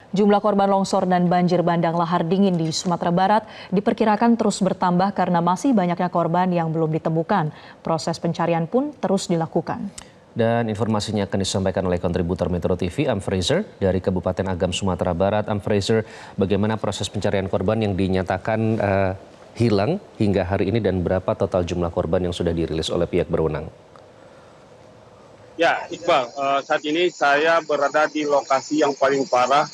Jumlah korban longsor dan banjir bandang lahar dingin di Sumatera Barat diperkirakan terus bertambah karena masih banyaknya korban yang belum ditemukan. Proses pencarian pun terus dilakukan. Dan informasinya akan disampaikan oleh kontributor Metro TV, Am Fraser, dari Kabupaten Agam, Sumatera Barat. Am Fraser, bagaimana proses pencarian korban yang dinyatakan hilang hingga hari ini dan berapa total jumlah korban yang sudah dirilis oleh pihak berwenang? Ya, Iqbal, saat ini saya berada di lokasi yang paling parah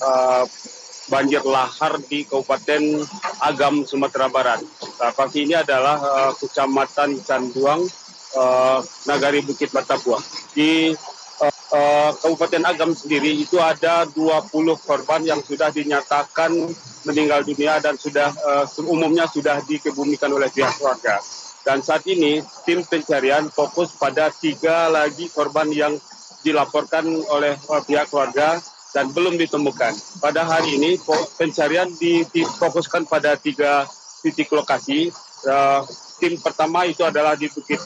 banjir lahar di Kabupaten Agam, Sumatera Barat. Lokasi ini adalah Kecamatan Canduang, Nagari Bukit Batabuah. Di Kabupaten Agam sendiri itu ada 20 korban yang sudah dinyatakan meninggal dunia dan sudah umumnya sudah dikebumikan oleh pihak keluarga. Dan saat ini tim pencarian fokus pada 3 lagi korban yang dilaporkan oleh pihak keluarga dan belum ditemukan. Pada hari ini pencarian difokuskan pada 3 titik lokasi. Tim pertama itu adalah di Bukit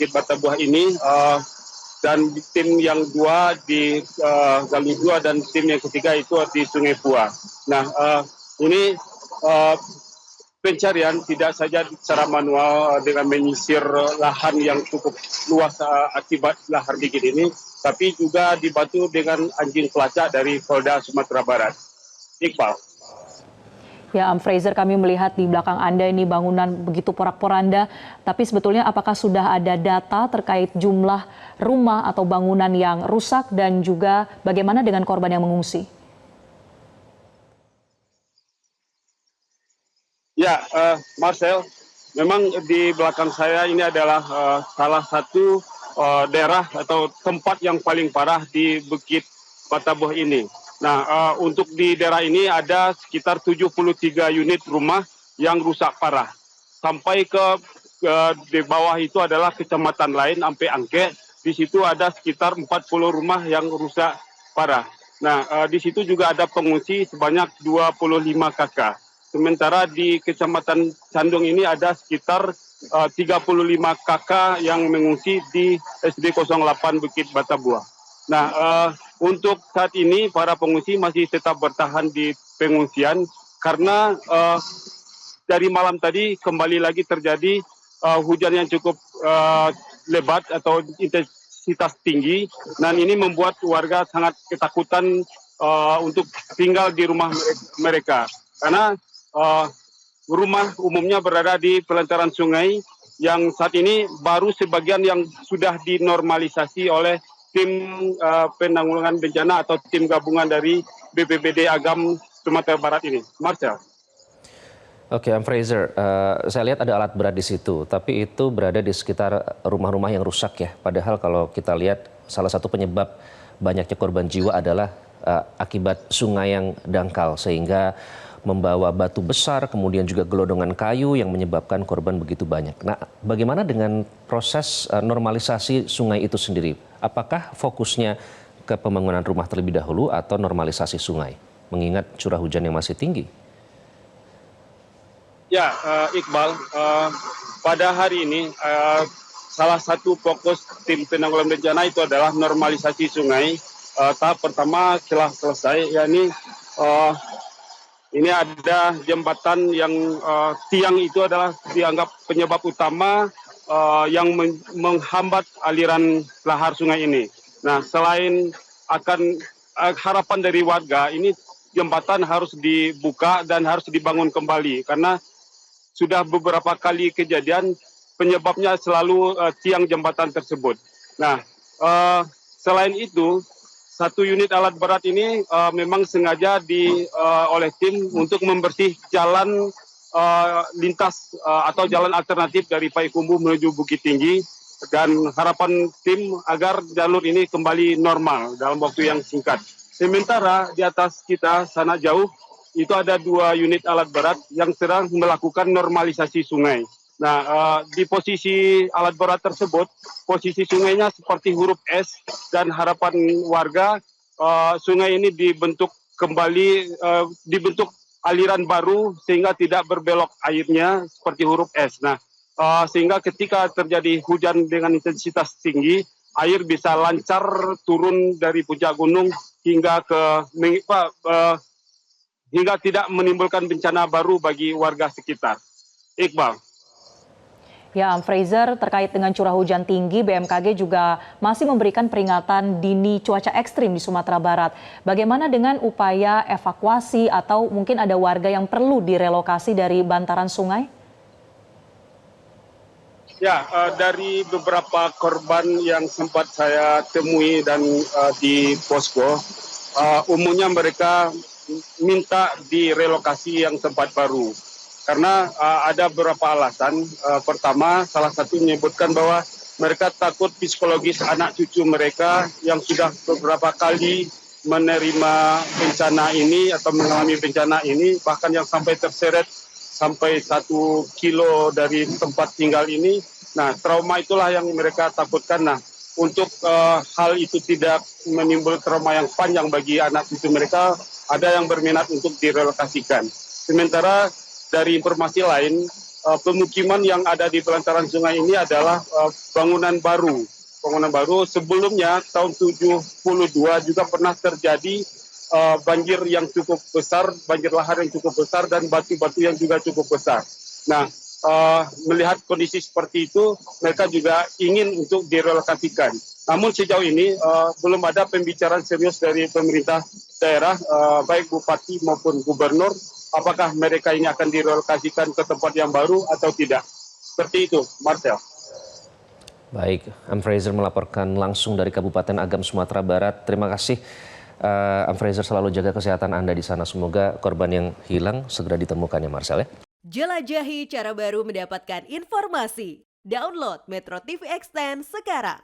Batabuah ini, dan tim yang 2 di Galuh 2 dan tim yang ketiga itu di Sungai Pua. Nah, ini pencarian tidak saja secara manual dengan menyisir lahan yang cukup luas akibat lahar dingin ini, tapi juga dibantu dengan anjing pelacak dari Polda Sumatera Barat. Iqbal. Ya, Am Fraser, kami melihat di belakang Anda ini bangunan begitu porak-poranda, tapi sebetulnya apakah sudah ada data terkait jumlah rumah atau bangunan yang rusak dan juga bagaimana dengan korban yang mengungsi? Ya, Marcel, memang di belakang saya ini adalah salah satu daerah atau tempat yang paling parah di Bukit Batabuah ini. Nah, untuk di daerah ini ada sekitar 73 unit rumah yang rusak parah. Sampai di bawah itu adalah kecamatan lain, sampai Angke. Di situ ada sekitar 40 rumah yang rusak parah. Nah, di situ juga ada pengungsi sebanyak 25 kakak. Sementara di Kecamatan Candung ini ada sekitar 35 kakak yang mengungsi di SD 08 Bukit Batabuah. Nah, untuk saat ini para pengungsi masih tetap bertahan di pengungsian karena dari malam tadi kembali lagi terjadi hujan yang cukup lebat atau intensitas tinggi, dan ini membuat warga sangat ketakutan untuk tinggal di rumah mereka. Karena rumah umumnya berada di pelantaran sungai yang saat ini baru sebagian yang sudah dinormalisasi oleh tim penanggulangan bencana atau tim gabungan dari BPBD Agam Sumatera Barat ini. Marcel. Oke, Am Fraser, saya lihat ada alat berat di situ, tapi itu berada di sekitar rumah-rumah yang rusak ya. Padahal kalau kita lihat salah satu penyebab banyaknya korban jiwa adalah akibat sungai yang dangkal sehingga membawa batu besar, kemudian juga gelondongan kayu yang menyebabkan korban begitu banyak. Nah, bagaimana dengan proses normalisasi sungai itu sendiri? Apakah fokusnya ke pembangunan rumah terlebih dahulu atau normalisasi sungai? Mengingat curah hujan yang masih tinggi. Ya, Iqbal, pada hari ini salah satu fokus tim penanggulangan bencana itu adalah normalisasi sungai. Tahap pertama telah selesai, yakni ini ada jembatan yang tiang itu adalah dianggap penyebab utama yang menghambat aliran lahar sungai ini. Nah, selain akan harapan dari warga, ini jembatan harus dibuka dan harus dibangun kembali karena sudah beberapa kali kejadian penyebabnya selalu tiang jembatan tersebut. Nah, selain itu, 1 unit alat berat ini memang sengaja oleh tim untuk membersih jalan lintas atau jalan alternatif dari Payakumbuh menuju Bukit Tinggi, dan harapan tim agar jalur ini kembali normal dalam waktu yang singkat. Sementara di atas kita sana jauh itu ada 2 unit alat berat yang sedang melakukan normalisasi sungai. Nah, di posisi alat berat tersebut, posisi sungainya seperti huruf S, dan harapan warga sungai ini dibentuk kembali, dibentuk aliran baru sehingga tidak berbelok airnya seperti huruf S. Nah, sehingga ketika terjadi hujan dengan intensitas tinggi, air bisa lancar turun dari puncak gunung hingga hingga tidak menimbulkan bencana baru bagi warga sekitar. Iqbal. Ya, Fraser, terkait dengan curah hujan tinggi, BMKG juga masih memberikan peringatan dini cuaca ekstrim di Sumatera Barat. Bagaimana dengan upaya evakuasi atau mungkin ada warga yang perlu direlokasi dari bantaran sungai? Ya, dari beberapa korban yang sempat saya temui dan di posko, umumnya mereka minta direlokasi yang tempat baru. Karena ada beberapa alasan. Pertama, salah satu menyebutkan bahwa mereka takut psikologis anak cucu mereka yang sudah beberapa kali menerima bencana ini atau mengalami bencana ini, bahkan yang sampai terseret sampai 1 kilo dari tempat tinggal ini. Nah, trauma itulah yang mereka takutkan. Nah, untuk hal itu tidak menimbulkan trauma yang panjang bagi anak cucu mereka, ada yang berminat untuk direlokasikan. Sementara dari informasi lain, pemukiman yang ada di bantaran sungai ini adalah bangunan baru. Bangunan baru sebelumnya tahun 72 juga pernah terjadi banjir yang cukup besar, banjir lahar yang cukup besar dan batu-batu yang juga cukup besar. Nah, melihat kondisi seperti itu, mereka juga ingin untuk direlokasikan. Namun sejauh ini belum ada pembicaraan serius dari pemerintah daerah, baik bupati maupun gubernur, apakah mereka ini akan direlokasikan ke tempat yang baru atau tidak. Seperti itu, Marcel. Baik, Fraser melaporkan langsung dari Kabupaten Agam, Sumatera Barat. Terima kasih, Fraser, selalu jaga kesehatan Anda di sana. Semoga korban yang hilang segera ditemukan ya, Marcel ya. Jelajahi cara baru mendapatkan informasi. Download Metro TV Extend sekarang.